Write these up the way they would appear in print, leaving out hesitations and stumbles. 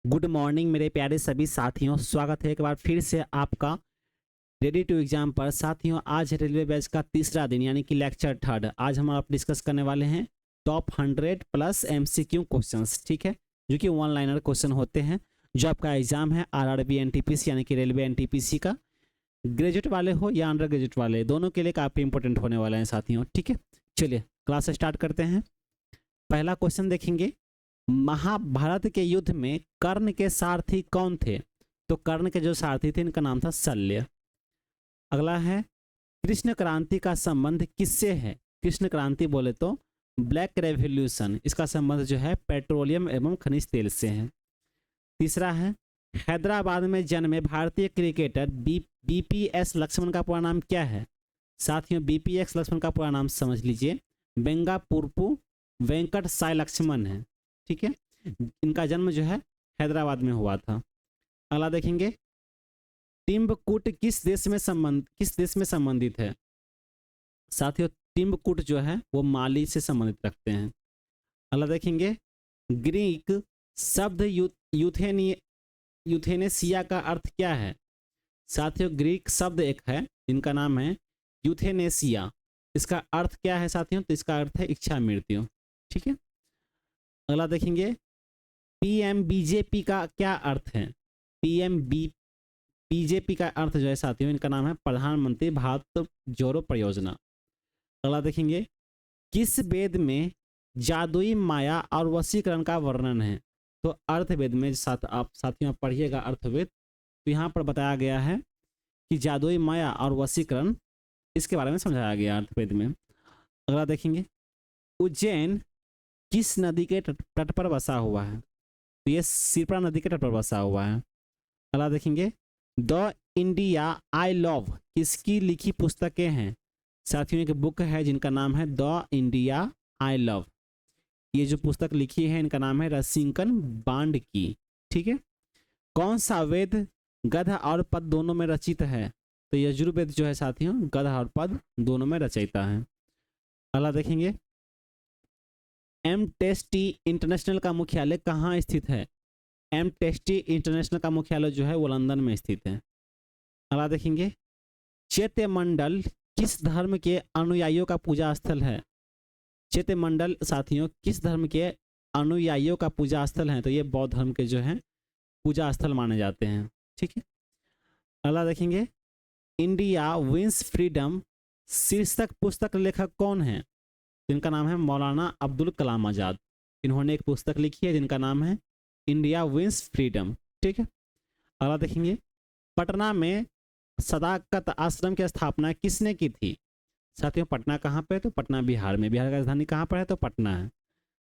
Good morning मेरे प्यारे सभी साथियों, स्वागत है एक बार फिर से आपका रेडी टू एग्जाम पर। साथियों, आज है रेलवे बैच का तीसरा दिन यानी कि लेक्चर थर्ड। आज हम आप डिस्कस करने वाले हैं टॉप 100 प्लस एमसीक्यू क्वेश्चंस, ठीक है, जो कि वन लाइनर क्वेश्चन होते हैं। जो आपका एग्जाम है आरआरबी एनटीपीसी यानी कि रेलवे एनटीपीसी का, ग्रेजुएट वाले हो या अंडर ग्रेजुएट वाले, दोनों के लिए काफ़ी इंपॉर्टेंट होने वाले हैं साथियों, ठीक है। चलिए क्लास स्टार्ट करते हैं। पहला क्वेश्चन देखेंगे, महाभारत के युद्ध में कर्ण के सारथी कौन थे? तो कर्ण के जो सारथी थे इनका नाम था शल्य। अगला है, कृष्ण क्रांति का संबंध किससे है? कृष्ण क्रांति बोले तो ब्लैक रेवोल्यूशन, इसका संबंध जो है पेट्रोलियम एवं खनिज तेल से है। तीसरा है, हैदराबाद में जन्मे भारतीय क्रिकेटर बीपीएस लक्ष्मण का पूरा नाम क्या है? साथियों, बीपीएस लक्ष्मण का पूरा नाम समझ लीजिए, बेंगापुरपु वेंकट साई लक्ष्मण है, ठीक है। इनका जन्म जो है हैदराबाद में हुआ था। अगला देखेंगे, टिम्बकूट किस देश में संबंधित है? साथियों, टिम्बकूट जो है वो माली से संबंधित रखते हैं। अगला देखेंगे, ग्रीक शब्द यूथेनेसिया का अर्थ क्या है? साथियों, ग्रीक शब्द एक है, इनका नाम है यूथेनेसिया। इसका अर्थ क्या है साथियों? तो इसका अर्थ है इच्छा मृत्यु, ठीक है। अगला देखेंगे, पीएम बीजेपी का क्या अर्थ है? बीजेपी का अर्थ जो है साथियों, इनका नाम है प्रधानमंत्री भारत जोड़ो परियोजना। अगला देखेंगे, किस वेद में जादुई माया और वशीकरण का वर्णन है? तो अर्थवेद में आप साथियों पढ़िएगा अर्थवेद, तो यहाँ पर बताया गया है कि जादुई माया और वशीकरण, इसके बारे में समझाया गया अर्थवेद में। अगला देखेंगे, उज्जैन किस नदी के तट पर बसा हुआ है? तो ये सिरपा नदी के तट पर बसा हुआ है। अगला देखेंगे, द इंडिया आई लव किसकी लिखी पुस्तकें हैं? साथियों, एक बुक है जिनका नाम है द इंडिया आई लव। ये जो पुस्तक लिखी है इनका नाम है रसिंकन बांड की, ठीक है। कौन सा वेद गध और पद दोनों में रचित है? तो यजुर्वेद जो है साथियों, गध और पद दोनों में रचयिता है। अगला देखेंगे, एम टेस्टी इंटरनेशनल का मुख्यालय कहाँ स्थित है? एम टेस्टी इंटरनेशनल का मुख्यालय जो है वो लंदन में स्थित है। अगला देखेंगे, चैत्य मंडल किस धर्म के अनुयायियों का पूजा स्थल है? चैत्य मंडल साथियों किस धर्म के अनुयायियों का पूजा स्थल है? तो ये बौद्ध धर्म के जो है पूजा स्थल माने जाते हैं, ठीक है। अगला देखेंगे, इंडिया विंस फ्रीडम शीर्षक पुस्तक लेखक कौन है? जिनका नाम है मौलाना अब्दुल कलाम आज़ाद। इन्होंने एक पुस्तक लिखी है जिनका नाम है इंडिया विंस फ्रीडम, ठीक है। अगला देखेंगे, पटना में सदाकत आश्रम की स्थापना किसने की थी? साथियों, पटना कहाँ पे है? तो पटना बिहार में। बिहार की राजधानी कहाँ पर है? तो पटना है।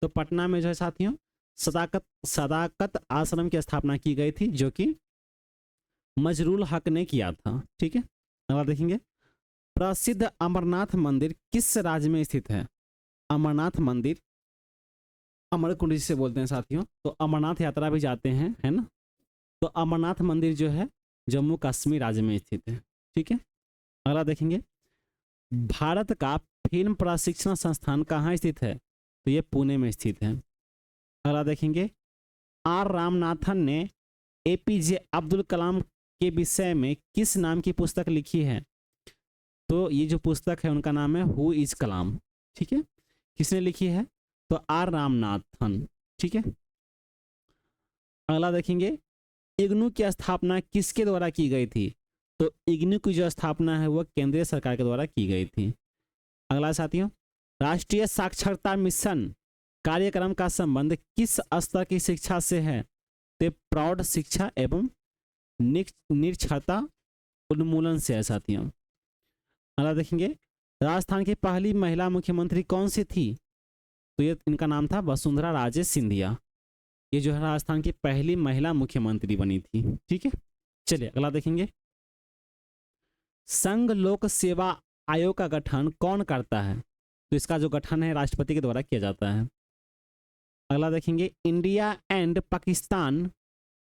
तो पटना में जो है साथियों सदाकत आश्रम की स्थापना की गई थी, जो कि मजरूल हक ने किया था, ठीक है। अगला देखेंगे, प्रसिद्ध अमरनाथ मंदिर किस राज्य में स्थित है? अमरनाथ मंदिर, अमरकुंड जिसे बोलते हैं साथियों, तो अमरनाथ यात्रा भी जाते हैं, है ना। तो अमरनाथ मंदिर जो है जम्मू कश्मीर राज्य में स्थित है, ठीक है। अगला देखेंगे, भारत का फिल्म प्रशिक्षण संस्थान कहाँ स्थित है? तो ये पुणे में स्थित है। अगला देखेंगे, आर रामनाथन ने एपीजे अब्दुल कलाम के विषय में किस नाम की पुस्तक लिखी है? तो ये जो पुस्तक है उनका नाम है हु इज कलाम, ठीक है। किसने लिखी है? तो आर रामनाथन, ठीक है। अगला देखेंगे, इग्नू की स्थापना किसके द्वारा की गई थी? तो इग्नू की जो स्थापना है वह केंद्रीय सरकार के द्वारा की गई थी। अगला साथियों, राष्ट्रीय साक्षरता मिशन कार्यक्रम का संबंध किस स्तर की शिक्षा से है? तो प्रौढ़ शिक्षा एवं निरक्षरता उन्मूलन से है साथियों। अगला देखेंगे, राजस्थान की पहली महिला मुख्यमंत्री कौन सी थी? तो ये इनका नाम था वसुंधरा राजे सिंधिया। ये जो है राजस्थान की पहली महिला मुख्यमंत्री बनी थी, ठीक है। चलिए अगला देखेंगे, संघ लोक सेवा आयोग का गठन कौन करता है? तो इसका जो गठन है राष्ट्रपति के द्वारा किया जाता है। अगला देखेंगे, India and Pakistan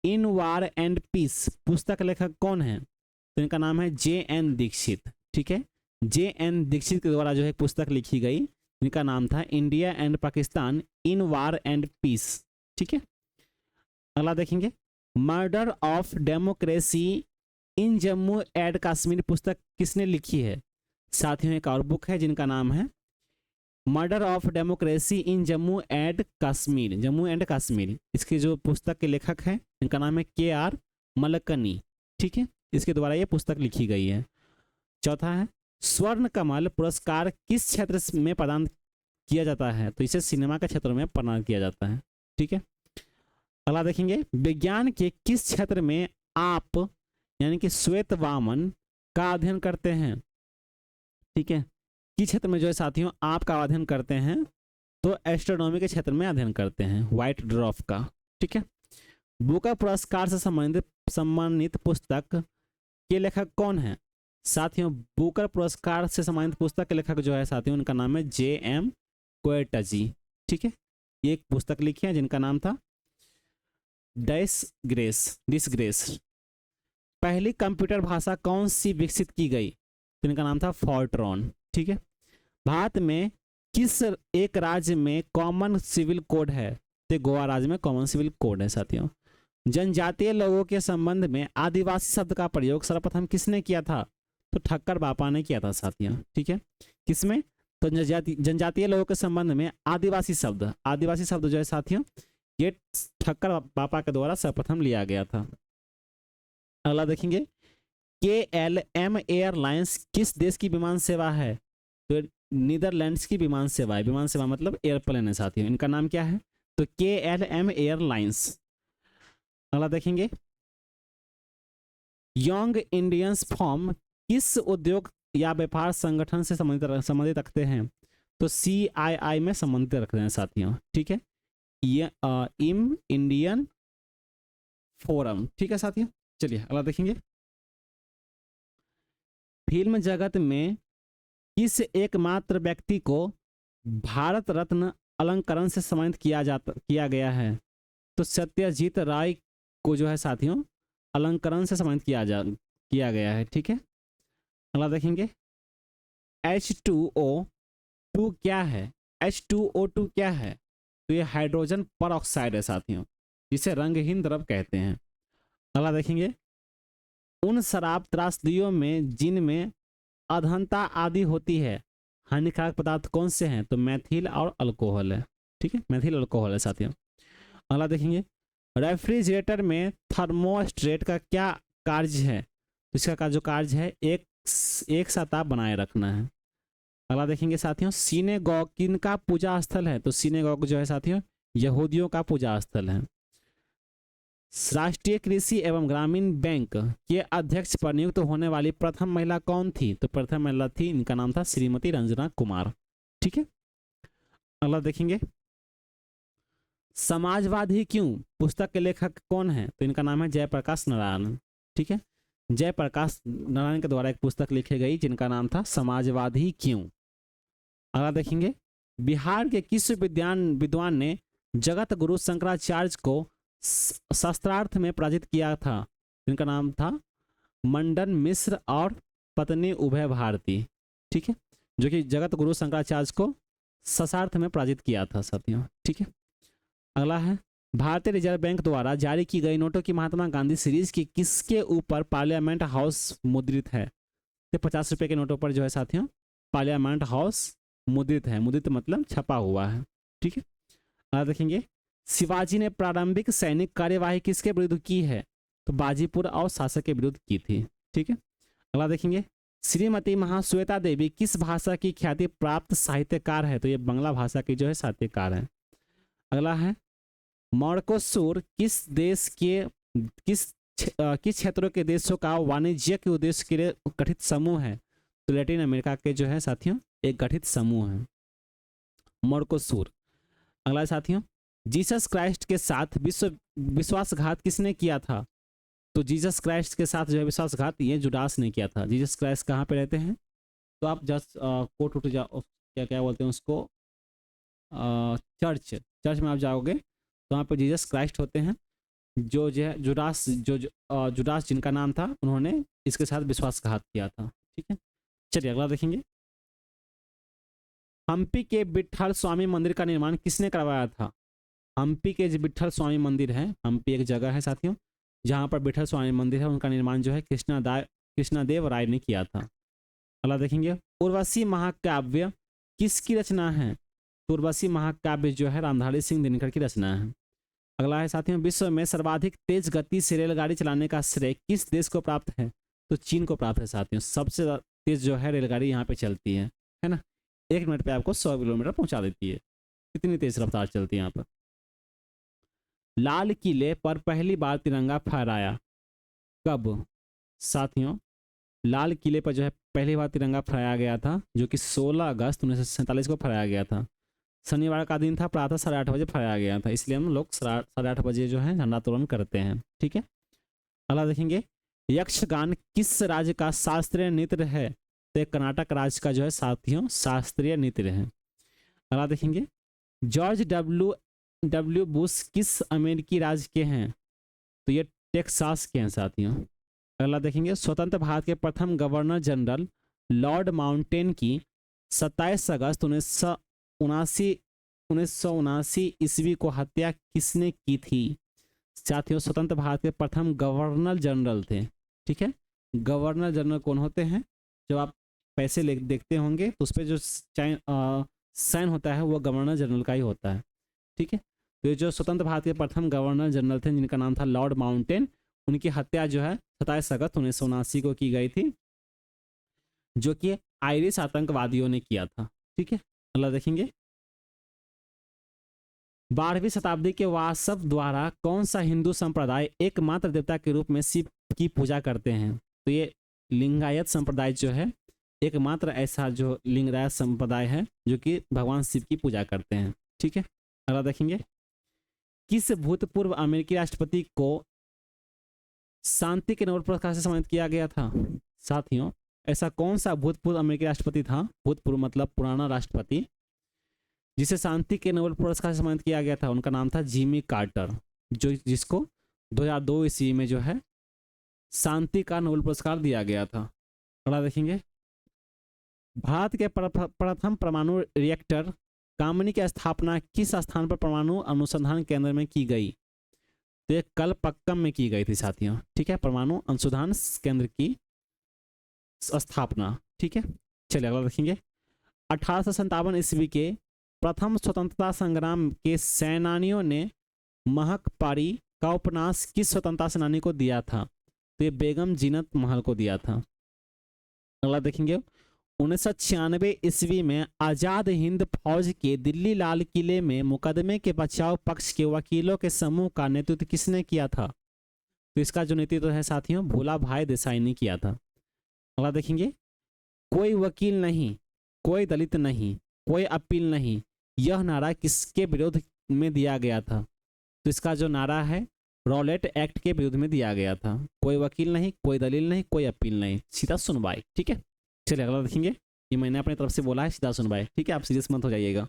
in war and peace पुस्तक लेखक कौन है? तो इनका नाम है जे.एन. दीक्षित, ठीक है। जे.एन. दीक्षित के द्वारा जो है पुस्तक लिखी गई, इनका नाम था India and Pakistan in war and peace, ठीक है। अगला देखेंगे, murder of democracy in Jammu and Kashmir पुस्तक किसने लिखी है? साथियों एक और बुक है जिनका नाम है murder of democracy in Jammu and Kashmir, Jammu and Kashmir. इसके जो पुस्तक के लेखक हैं इनका नाम है KR मलकनी। ठीक है, इसके द्वारा ये पुस्तक लिखी गई है। चौथा है, स्वर्ण कमल पुरस्कार किस क्षेत्र में प्रदान किया जाता है? तो इसे सिनेमा के क्षेत्र में प्रदान किया जाता है। ठीक है, अगला देखेंगे, विज्ञान के किस क्षेत्र में आप यानी कि श्वेत वामन का अध्ययन करते हैं? ठीक है, किस क्षेत्र में जो है साथियों आप का अध्ययन करते हैं? तो एस्ट्रोनॉमी के क्षेत्र में अध्ययन करते हैं, व्हाइट ड्वार्फ का। ठीक है, बुकर पुरस्कार से सम्मानित पुस्तक के लेखक कौन है? साथियों बुकर पुरस्कार से सम्मानित पुस्तक के लेखक जो है साथियों उनका नाम है JM कोएटजी। ठीक है, ये एक पुस्तक लिखी है जिनका नाम था डिसग्रेस। पहली कंप्यूटर भाषा कौन सी विकसित की गई? तो इनका नाम था फॉर्ट्रॉन। ठीक है, भारत में किस एक राज्य में कॉमन सिविल कोड है? तो गोवा राज्य में कॉमन सिविल कोड है साथियों। जनजातीय लोगों के संबंध में आदिवासी शब्द का प्रयोग सर्वप्रथम किसने किया था? तो ठक्कर बापा ने किया था साथियों। ठीक है, किसमें? तो जनजातीय लोगों के संबंध में आदिवासी शब्द जो है साथियों ये ठक्कर बापा के द्वारा सर्वप्रथम लिया गया था। अगला देखेंगे, KLM एयरलाइंस किस देश की विमान सेवा है? तो नीदरलैंड्स की विमान सेवा है। विमान सेवा मतलब एयरप्लेन है साथियों। इनका नाम क्या है? तो KLM एयरलाइंस। अगला देखेंगे, यंग इंडियंस फॉर्म किस उद्योग या व्यापार संगठन से संबंधित रखते हैं? तो CII में संबंधित रखते हैं साथियों। ठीक है, ये इंडियन फोरम। ठीक है साथियों, चलिए अगला देखेंगे, फिल्म जगत में किस एकमात्र व्यक्ति को भारत रत्न अलंकरण से सम्मानित किया गया है? तो सत्यजीत राय को जो है साथियों अलंकरण से सम्मानित किया गया है। ठीक है, अगला देखेंगे, H2O2 क्या है? H2O2 क्या है? तो ये हाइड्रोजन पर ऑक्साइड है साथियों, जिसे रंगहीन द्रव कहते हैं। अगला देखेंगे, उन शराब त्रासदियों में जिनमें अधनता आदि होती है हानिकारक पदार्थ कौन से हैं? तो मैथिल और अल्कोहल है। ठीक है, मैथिल अल्कोहल है साथियों। अगला देखेंगे, रेफ्रिजरेटर में थर्मोस्टेट का क्या कार्य है? तो इसका जो कार्य है एक सतह बनाए रखना है। अगला देखेंगे साथियों, सिनेगॉग किनका पूजा स्थल है? तो सिनेगॉग जो है साथियों यहूदियों का पूजा स्थल है। राष्ट्रीय कृषि एवं ग्रामीण बैंक के अध्यक्ष पर नियुक्त होने वाली प्रथम महिला कौन थी? तो प्रथम महिला थी, इनका नाम था श्रीमती रंजना कुमार। ठीक है, अगला देखेंगे, समाजवादी क्यों पुस्तक के लेखक कौन है? तो इनका नाम है जयप्रकाश नारायण। ठीक है, जयप्रकाश नारायण के द्वारा एक पुस्तक लिखी गई जिनका नाम था समाजवादी क्यों। अगला देखेंगे, बिहार के किस विद्वान ने जगत गुरु शंकराचार्य को शास्त्रार्थ में पराजित किया था? इनका नाम था मंडन मिश्र और पत्नी उभय भारती। ठीक है, जो कि जगत गुरु शंकराचार्य को शास्त्रार्थ में पराजित किया था साथियों। ठीक है, अगला है, भारतीय रिजर्व बैंक द्वारा जारी की गई नोटों की महात्मा गांधी सीरीज की किसके ऊपर पार्लियामेंट हाउस मुद्रित है? तो 50 रुपए के नोटों पर जो है साथियों पार्लियामेंट हाउस मुद्रित है। मुद्रित मतलब छपा हुआ है। ठीक है, अगला देखेंगे, शिवाजी ने प्रारंभिक सैनिक कार्यवाही किसके विरुद्ध की है? तो बाजीपुर और शासक के विरुद्ध की थी। ठीक है, अगला देखेंगे, श्रीमती महाश्वेता देवी किस भाषा की ख्याति प्राप्त साहित्यकार है? तो ये बांग्ला भाषा की जो है साहित्यकार है। अगला है, मर्कोसुर किस देश के किस क्षेत्रों के देशों का वाणिज्य के उद्देश्य के लिए गठित समूह है? तो लैटिन अमेरिका के जो है साथियों एक गठित समूह है मर्कोसुर। अगला साथियों, जीसस क्राइस्ट के साथ विश्वासघात किसने किया था? तो जीसस क्राइस्ट के साथ जो है विश्वासघात ये जुडास ने किया था। जीसस क्राइस्ट कहाँ पे रहते हैं? तो आप जस्ट कोट उठ जाओ, क्या बोलते हैं उसको, चर्च में आप जाओगे तो वहाँ पे जीसस क्राइस्ट होते हैं। जो है जुडास जिनका नाम था उन्होंने इसके साथ विश्वासघात किया था। ठीक है, चलिए अगला देखेंगे, हम्पी के विट्ठल स्वामी मंदिर का निर्माण किसने करवाया था? हम्पी के जो विट्ठल स्वामी मंदिर है, हम्पी एक जगह है साथियों जहाँ पर विट्ठल स्वामी मंदिर है, उनका निर्माण जो है कृष्णादेव राय ने किया था। अगला देखेंगे, उर्वशी महाकाव्य किसकी रचना है? तो उर्वशी महाकाव्य जो है रामधारी सिंह दिनकर की रचना है। अगला है साथियों, विश्व में सर्वाधिक तेज गति से रेलगाड़ी चलाने का श्रेय किस देश को प्राप्त है? तो चीन को प्राप्त है साथियों। सबसे तेज जो है रेलगाड़ी यहाँ पे चलती है ना। 1 मिनट पे आपको 100 किलोमीटर पहुंचा देती है, कितनी तेज रफ्तार चलती है यहाँ पर। लाल किले पर पहली बार तिरंगा फहराया कब? साथियों लाल किले पर जो है पहली बार तिरंगा फहराया गया था, जो कि 16 अगस्त 1947 को फहराया गया था। शनिवार का दिन था, प्रातः 8:30 बजे फहराया गया था, इसलिए हम लोग 8:30 बजे जो है झंडा तोलन करते हैं। ठीक है, अगला देखेंगे, यक्षगान किस राज्य का शास्त्रीय नृत्य है? तो कर्नाटक राज्य का जो है साथियों शास्त्रीय नृत्य है। अगला देखेंगे, जॉर्ज डब्ल्यू बुश किस अमेरिकी राज्य के हैं? तो ये टेक्सास के हैं साथियों। अगला देखेंगे, स्वतंत्र भारत के प्रथम गवर्नर जनरल लॉर्ड माउंटेन की 27 अगस्त 1979 ईस्वी को हत्या किसने की थी? साथियों स्वतंत्र भारत के प्रथम गवर्नर जनरल थे। ठीक है, गवर्नर जनरल कौन होते हैं? जब आप पैसे देखते होंगे तो उस पर जो साइन होता है वो गवर्नर जनरल का ही होता है। ठीक है, तो ये जो स्वतंत्र भारत के प्रथम गवर्नर जनरल थे जिनका नाम था लॉर्ड माउंटेन, उनकी हत्या जो है 27 अगस्त 1979 को की गई थी, जो कि आयरिश आतंकवादियों ने किया था। ठीक है, अगला देखेंगे, 12वीं शताब्दी के वासव द्वारा कौन सा हिंदू संप्रदाय एकमात्र देवता के रूप में शिव की पूजा करते हैं? तो ये लिंगायत संप्रदाय जो है एकमात्र ऐसा जो लिंगायत संप्रदाय है जो कि भगवान शिव की पूजा करते हैं। ठीक है, अगला देखेंगे, किस भूतपूर्व अमेरिकी राष्ट्रपति को शांति के नोबेल पुरस्कार से सम्मानित किया गया था? साथियों ऐसा कौन सा भूतपूर्व अमेरिकी राष्ट्रपति था? भूतपूर्व मतलब पुराना राष्ट्रपति, जिसे शांति के नोबेल पुरस्कार से सम्मानित किया गया था। उनका नाम था जिमी कार्टर, जिसको 2002 ईस्वी में जो है शांति का नोबेल पुरस्कार दिया गया था। अगला देखेंगे, भारत के प्रथम परमाणु रिएक्टर कामिनी की स्थापना किस स्थान पर परमाणु अनुसंधान केंद्र में की गई? तो ये कलपक्कम में की गई थी साथियों। ठीक है, परमाणु अनुसंधान केंद्र की स्थापना। ठीक है, चलिए अगला देखेंगे, 1857 ईस्वी के प्रथम स्वतंत्रता संग्राम के सेनानियों ने महक पारी का उपन्यास किस स्वतंत्रता सेनानी को दिया था? तो ये बेगम जीनत महल को दिया था। अगला देखेंगे, 1996 ईस्वी में आजाद हिंद फौज के दिल्ली लाल किले में मुकदमे के बचाव पक्ष के वकीलों के समूह का नेतृत्व किसने किया था? तो इसका जो नेतृत्व है साथियों भोला भाई देसाई ने किया था। अगला देखेंगे, कोई वकील नहीं, कोई दलित नहीं, कोई अपील नहीं, यह नारा किसके विरोध में दिया गया था? तो इसका जो नारा है रॉलेट एक्ट के विरुद्ध में दिया गया था। कोई वकील नहीं, कोई दलील नहीं, कोई अपील नहीं, सीधा सुनवाई। ठीक है, चलिए अगला देखेंगे, ये मैंने अपनी तरफ से बोला है सीधा सुनवाई। ठीक है, आप सीरियस मत हो जाइएगा।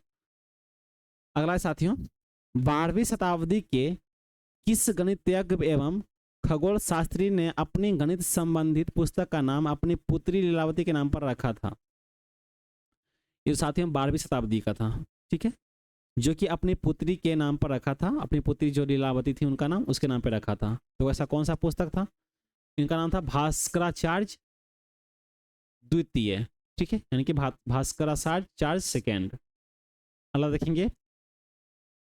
अगला है साथियों, 12वीं शताब्दी के किस गणितज्ञ एवं खगोल शास्त्री ने अपनी गणित संबंधित पुस्तक का नाम अपनी पुत्री लीलावती के नाम पर रखा था? ये साथियों 12वीं शताब्दी का था। ठीक है, जो कि अपनी पुत्री के नाम पर रखा था, अपनी पुत्री जो लीलावती थी उनका नाम उसके नाम पर रखा था। तो ऐसा कौन सा पुस्तक था? इनका नाम था भास्कराचार्य द्वितीय। ठीक है, यानी कि भास्कराचार्य सेकेंड। अगला देखेंगे,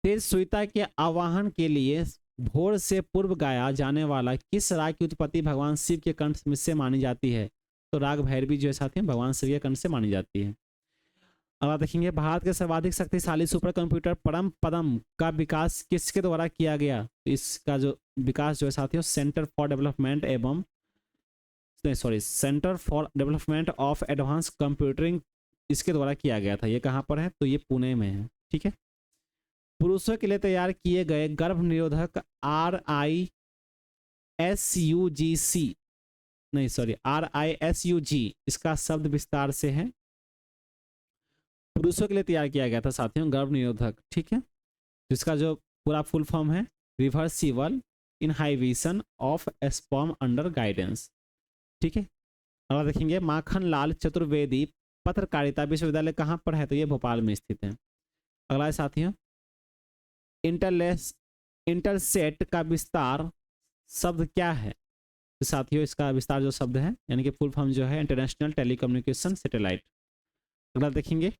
तेज सुईता के आवाहन के लिए भोर से पूर्व गाया जाने वाला किस राग की उत्पत्ति भगवान शिव के कंठ से मानी जाती है? तो राग भैरवी जो है साथियों भगवान शिव के कंठ से मानी जाती है। अगला देखेंगे, भारत के सर्वाधिक शक्तिशाली सुपर कंप्यूटर परम पदम का विकास किसके द्वारा किया गया? इसका जो विकास जो है साथियों centre for development of advance कंप्यूटरिंग इसके द्वारा किया गया था। ये कहाँ पर है? तो ये पुणे में है। ठीक है, पुरुषों के लिए तैयार किए गए गर्भ निरोधक RISUG इसका शब्द विस्तार से है, पुरुषों के लिए तैयार किया गया था साथियों गर्भ निरोधक। ठीक है, जिसका जो पूरा फुल फॉर्म है reversible inhibition of sperm under guidance. ठीक है, अगला देखेंगे, माखन लाल चतुर्वेदी पत्रकारिता विश्वविद्यालय कहाँ पर है? तो ये भोपाल में स्थित है। अगला है साथियों, इंटरलेस इंटरसेट का विस्तार शब्द क्या है? तो साथियों इसका विस्तार जो शब्द है यानी कि फुल फॉर्म जो है इंटरनेशनल टेलीकम्युनिकेशन सैटेलाइट। अगला देखेंगे,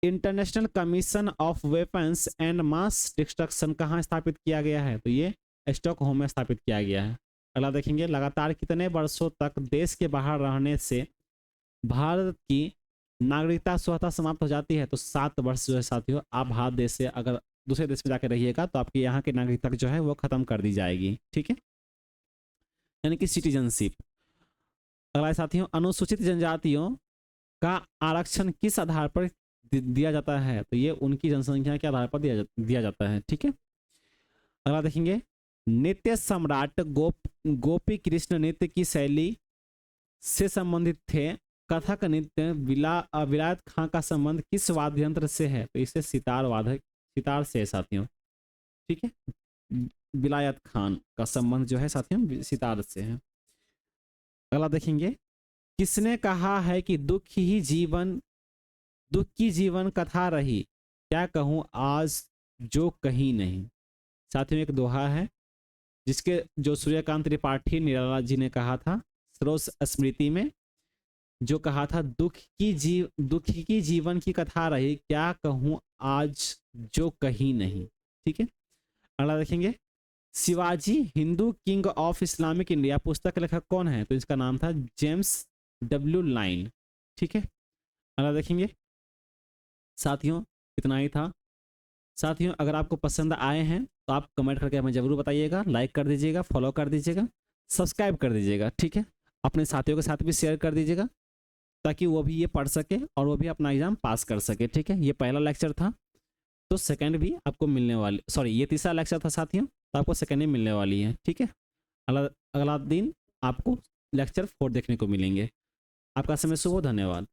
international commission of weapons and mass destruction कहाँ स्थापित किया गया है? तो ये स्टॉकहोम में स्थापित किया गया है। अगला देखेंगे, लगातार कितने वर्षों तक देश के बाहर रहने से भारत की नागरिकता स्वतः समाप्त हो जाती है? तो 7 वर्ष जो है साथियों, आप भारत देश से अगर दूसरे देश में जाकर रहिएगा तो आपकी यहाँ की नागरिकता जो है वो खत्म कर दी जाएगी। ठीक है, यानी कि सिटीजनशिप। अगला साथियों, अनुसूचित जनजातियों का आरक्षण किस आधार पर दिया जाता है? तो ये उनकी जनसंख्या के आधार पर दिया जाता है। ठीक है, अगला देखेंगे, नृत्य सम्राट गोपी कृष्ण नृत्य की शैली से संबंधित थे। कथक नृत्य विलायत खां का संबंध किस वाद्य यंत्र से है? तो इससे सितार से है साथियों। ठीक है, विलायत खान का संबंध जो है साथियों सितार से है। अगला देखेंगे, किसने कहा है कि दुख की जीवन कथा रही, क्या कहूं आज जो कहीं नहीं? साथियों एक दोहा है जिसके जो सूर्यकांत त्रिपाठी निराला जी ने कहा था सरोज स्मृति में, जो कहा था दुख की जीवन की कथा रही, क्या कहूं आज जो कहीं नहीं। ठीक है, अगला देखेंगे, Shivaji Hindu king of Islamic India पुस्तक लेखक कौन है? तो इसका नाम था जेम्स डब्ल्यू लाइन। ठीक है, अगला देखेंगे साथियों, इतना ही था। साथियों अगर आपको पसंद आए हैं तो आप कमेंट करके हमें जरूर बताइएगा, लाइक कर दीजिएगा, फॉलो कर दीजिएगा, सब्सक्राइब कर दीजिएगा। ठीक है, अपने साथियों के साथ भी शेयर कर दीजिएगा ताकि वो भी ये पढ़ सके और वो भी अपना एग्जाम पास कर सके। ठीक है, ये पहला लेक्चर था तो सेकंड भी आपको मिलने वाली, सॉरी ये तीसरा लेक्चर था साथियों, तो आपको सेकंड भी मिलने वाली है। ठीक है, अगला दिन आपको लेक्चर 4 देखने को मिलेंगे। आपका समय शुभ हो, धन्यवाद।